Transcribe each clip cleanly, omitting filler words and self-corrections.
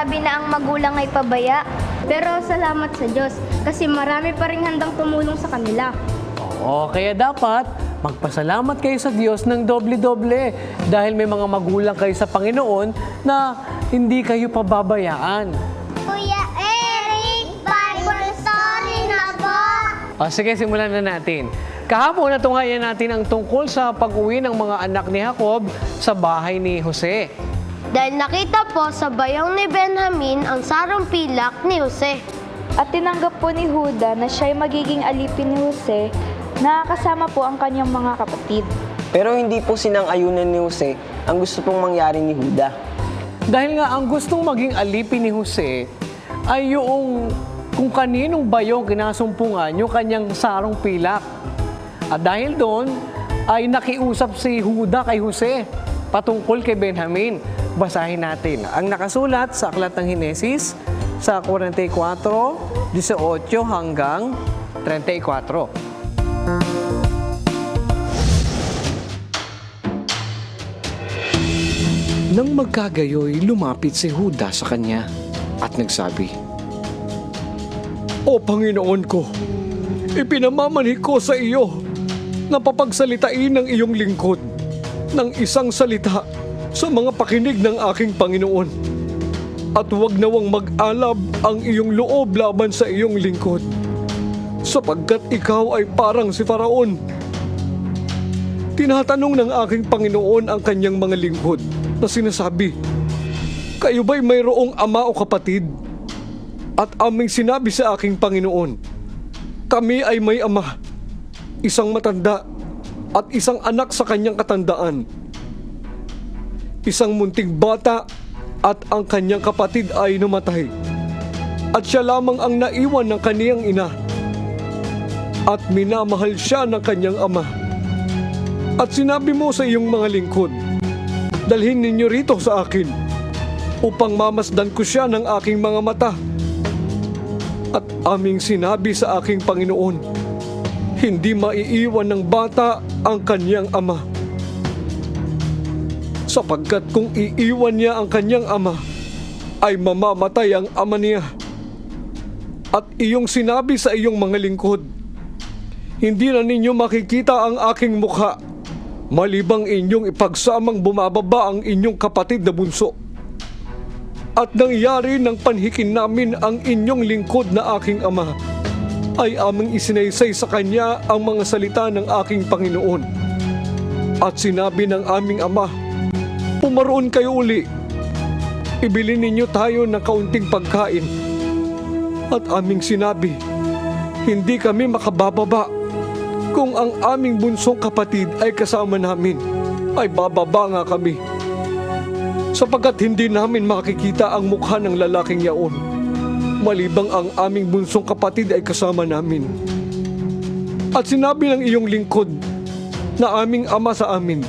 sinasabi na ang magulang ay pabaya. Pero salamat sa Diyos kasi marami pa rin handang tumulong sa kanila. Oo, kaya dapat magpasalamat kayo sa Diyos ng doble-doble dahil may mga magulang kayo sa Panginoon na hindi kayo pababayaan. Kuya Eric, Bible story na po. O sige, simulan na natin. Kahapon natunghayan natin ang tungkol sa pag-uwi ng mga anak ni Jacob sa bahay ni Jose. Dahil nakita po sa bayong ni Benjamin ang sarong pilak ni Jose. At tinanggap po ni Juda na siya'y magiging alipin ni Jose na kasama po ang kanyang mga kapatid. Pero hindi po sinang-ayunan ni Jose ang gusto pong mangyari ni Juda. Dahil nga ang gustong maging alipin ni Jose ay yung kung kaninong bayong kinasumpungan yung kanyang sarong pilak. At dahil doon ay nakiusap si Juda kay Jose patungkol kay Benjamin. Basahin natin ang nakasulat sa Aklat ng Henesis sa 44:18 hanggang 34. Nang magkagayoy, lumapit si Juda sa kanya at nagsabi, O Panginoon ko, ipinamamanhik ko sa iyo na papagsalitain ng iyong lingkod ng isang salita sa mga pakinig ng aking Panginoon. At huwag nawang mag-alab ang iyong loob laban sa iyong lingkod, sapagkat ikaw ay parang si Faraon. Tinatanong ng aking Panginoon ang kanyang mga lingkod na sinasabi, Kayo ba'y mayroong ama o kapatid? At aming sinabi sa aking Panginoon, Kami ay may ama, isang matanda at isang anak sa kanyang katandaan. Isang munting bata at ang kanyang kapatid ay namatay. At siya lamang ang naiwan ng kaniyang ina. At minamahal siya ng kanyang ama. At sinabi mo sa iyong mga lingkod, Dalhin ninyo rito sa akin, upang mamasdan ko siya ng aking mga mata. At aming sinabi sa aking Panginoon, hindi maiiwan ng bata ang kanyang ama. Sapagkat kung iiwan niya ang kanyang ama, ay mamamatay ang ama niya. At iyong sinabi sa iyong mga lingkod, hindi na ninyo makikita ang aking mukha, malibang inyong ipagsamang bumababa ang inyong kapatid na bunso. At nangyari ng panhikin namin ang inyong lingkod na aking ama, ay aming isinaysay sa kanya ang mga salita ng aking Panginoon. At sinabi ng aming ama, Pumaroon kayo uli, ibili ninyo tayo ng kaunting pagkain. At aming sinabi, hindi kami makabababa. Kung ang aming bunsong kapatid ay kasama namin, ay bababa nga kami. Sapagkat hindi namin makikita ang mukha ng lalaking yaon, malibang ang aming bunsong kapatid ay kasama namin. At sinabi ng iyong lingkod na aming ama sa amin,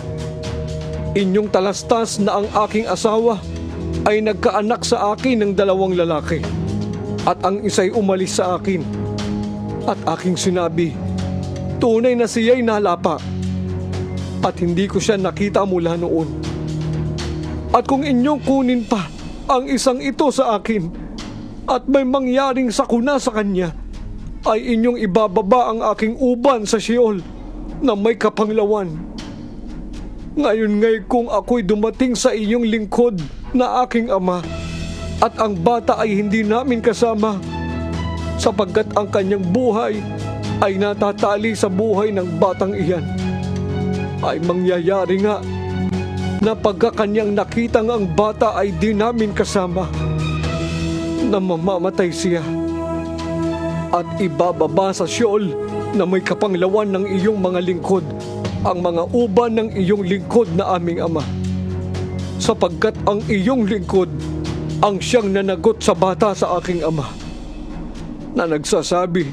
Inyong talastas na ang aking asawa ay nagkaanak sa akin ng 2 lalaki, at ang isa'y umalis sa akin. At aking sinabi, tunay na siya'y nalapa, at hindi ko siya nakita mula noon. At kung inyong kunin pa ang isang ito sa akin, at may mangyaring sakuna sa kanya, ay inyong ibababa ang aking uban sa Sheol na may kapanglawan. Ngayon ngay kung ako'y dumating sa iyong lingkod na aking ama, at ang bata ay hindi namin kasama, sapagkat ang kanyang buhay ay natatali sa buhay ng batang iyan, ay mangyayari nga na pagkakanyang nakitang ang bata ay di namin kasama, na mamamatay siya, at ibababa sa Sheol na may kapanglawan ng iyong mga lingkod ang mga uban ng iyong lingkod na aming ama. Sapagkat ang iyong lingkod ang siyang nanagot sa bata sa aking ama, na nagsasabi,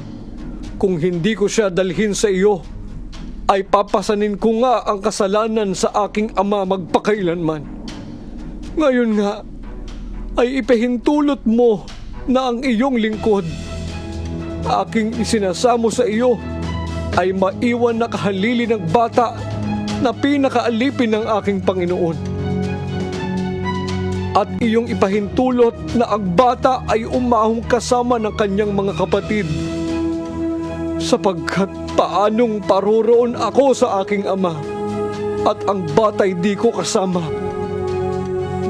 kung hindi ko siya dalhin sa iyo, ay papasanin ko nga ang kasalanan sa aking ama magpakailanman. Ngayon nga, ay ipahintulot mo na ang iyong lingkod, aking isinasamo sa iyo, ay maiwan na kahalili ng bata na pinakaalipin ng aking Panginoon. at iyong ipahintulot na ang bata ay umahong kasama ng kanyang mga kapatid. Sapagkat paanong paroroon ako sa aking ama at ang bata'y di ko kasama.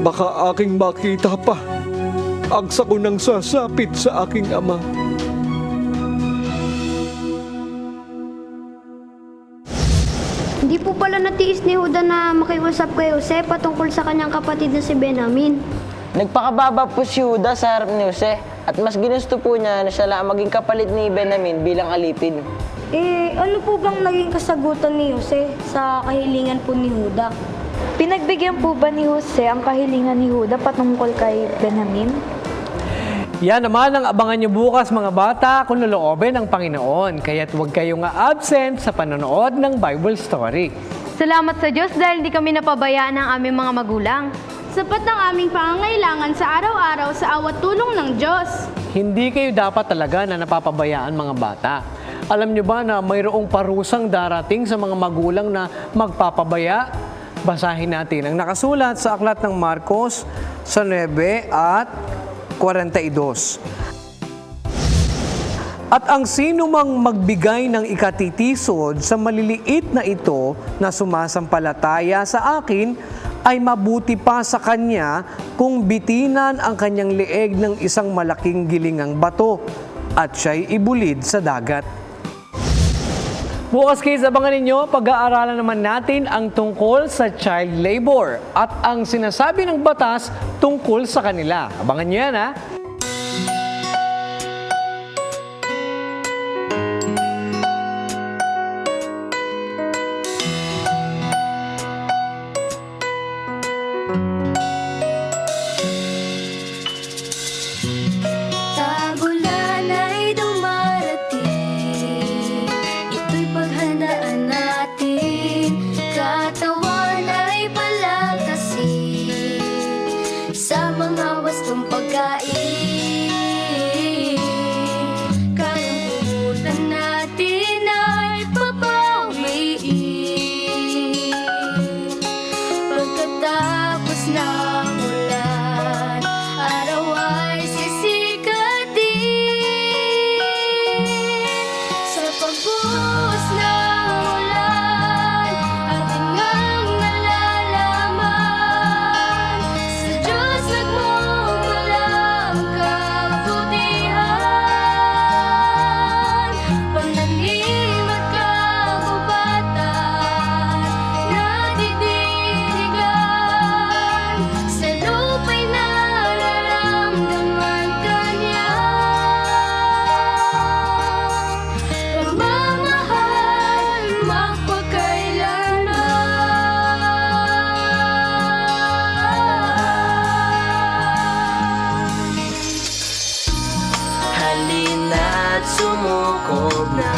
Baka aking makita pa ang sakunang sasapit sa aking ama. Hindi po pala natiis ni Huda na makiusap kay Jose patungkol sa kanyang kapatid na si Benjamin. Nagpakababa po si Judas sa harap ni Jose at mas ginusto po niya na siya lang maging kapalit ni Benjamin bilang alipin. Ano po bang naging kasagutan ni Jose sa kahilingan po ni Huda? Pinagbigyan po ba ni Jose ang kahilingan ni Huda patungkol kay Benjamin? Yan naman ang abangan nyo bukas mga bata kung loloobin ng Panginoon. Kaya't huwag kayong absent sa panonood ng Bible story. Salamat sa Diyos dahil di kami napabayaan ng aming mga magulang. Sapat ang aming pangangailangan sa araw-araw sa awat tulong ng Diyos. Hindi kayo dapat talaga na napapabayaan mga bata. Alam nyo ba na mayroong parusang darating sa mga magulang na magpapabaya? Basahin natin ang nakasulat sa aklat ng Marcos sa 9 at 42. At ang sino mang magbigay ng ikatitisod sa maliliit na ito na sumasampalataya sa akin, ay mabuti pa sa kanya kung bitinan ang kanyang leeg ng isang malaking gilingang bato at siya'y ibulid sa dagat. Bukas kids, abangan ninyo, pag-aaralan naman natin ang tungkol sa child labor at ang sinasabi ng batas tungkol sa kanila. Abangan nyo yan, ha? Tagulan ay dumarating, ito'y paghandaan natin. Katawan ay palakasin sa mga wastong pagkain. Kalukutan natin ay papawiin. Pagkatapos ng ulan, araw ay sisikatin. Sa pagbuhos ng ulan, atin ngang nalalaman, sa Diyos nagmumula ang kabutihan. Pananim at kagubatan, nadidirigan, sa lupa'y nararamdaman kanya. Pagmamahal magpakailanman. Halina't sumukog na,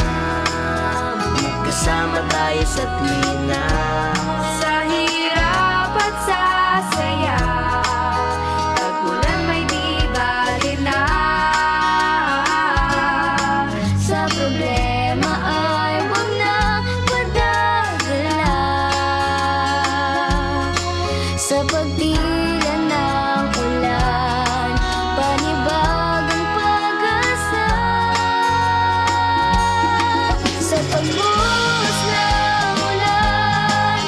magkasama tayo sa tuwina. Sa hirap at sa saya, tagulan may di bali na. Sa problema ay huwag na padadala. Sa pagtila ng ulan, panibagang pag-asa. Sa pagbuhos ng ulan,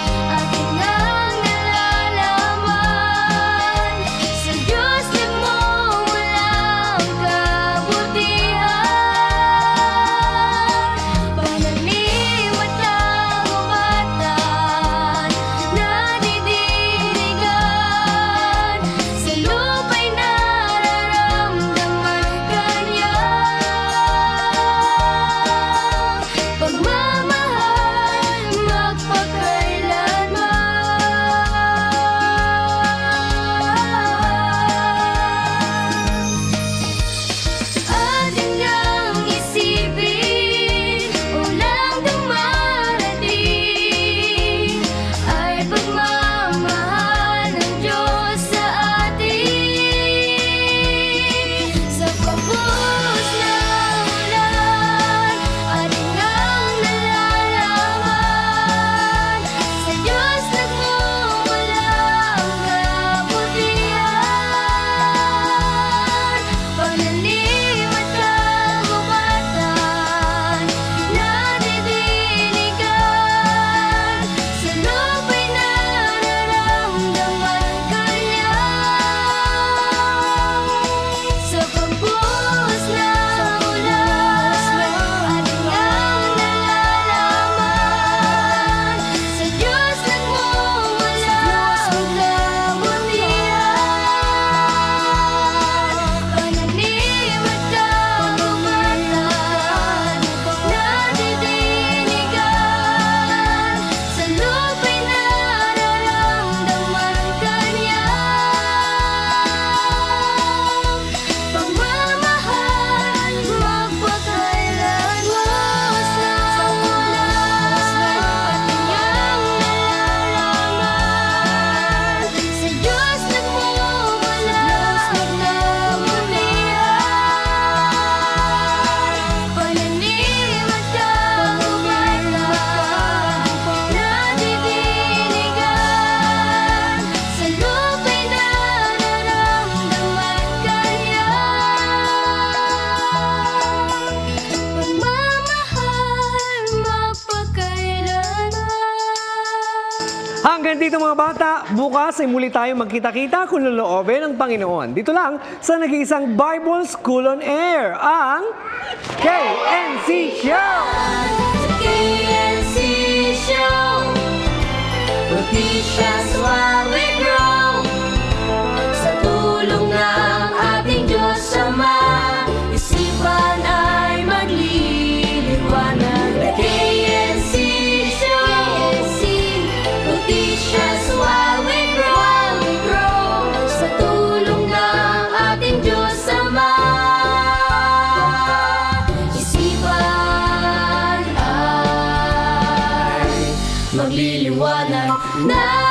dito mga bata, bukas ay muli tayo magkita-kita kung loloobin ng Panginoon. Dito lang sa nag-iisang Bible School on Air, ang KNC Show! KNC Show. We'll teach us while we grow. Sa tulong ng ating Diyos Ama, isipan ay magliliwanag. The KNC Show. We'll teach us while we grow. Sa tulong ng ating Diyos Ama, isipan ay magliliwanag na.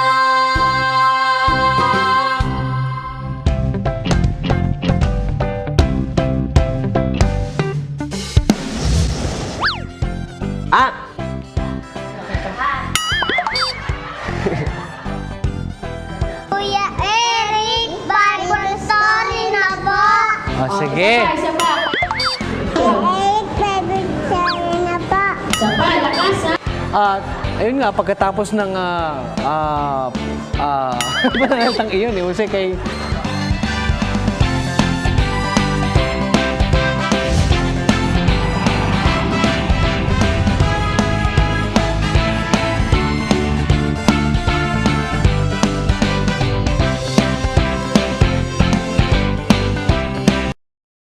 Ah! Kuya Eric, Bible story na po. O, sige. Kuya Eric, Bible story na po. At ayun nga, pagkatapos ng pananalitang iyon, Jose, kay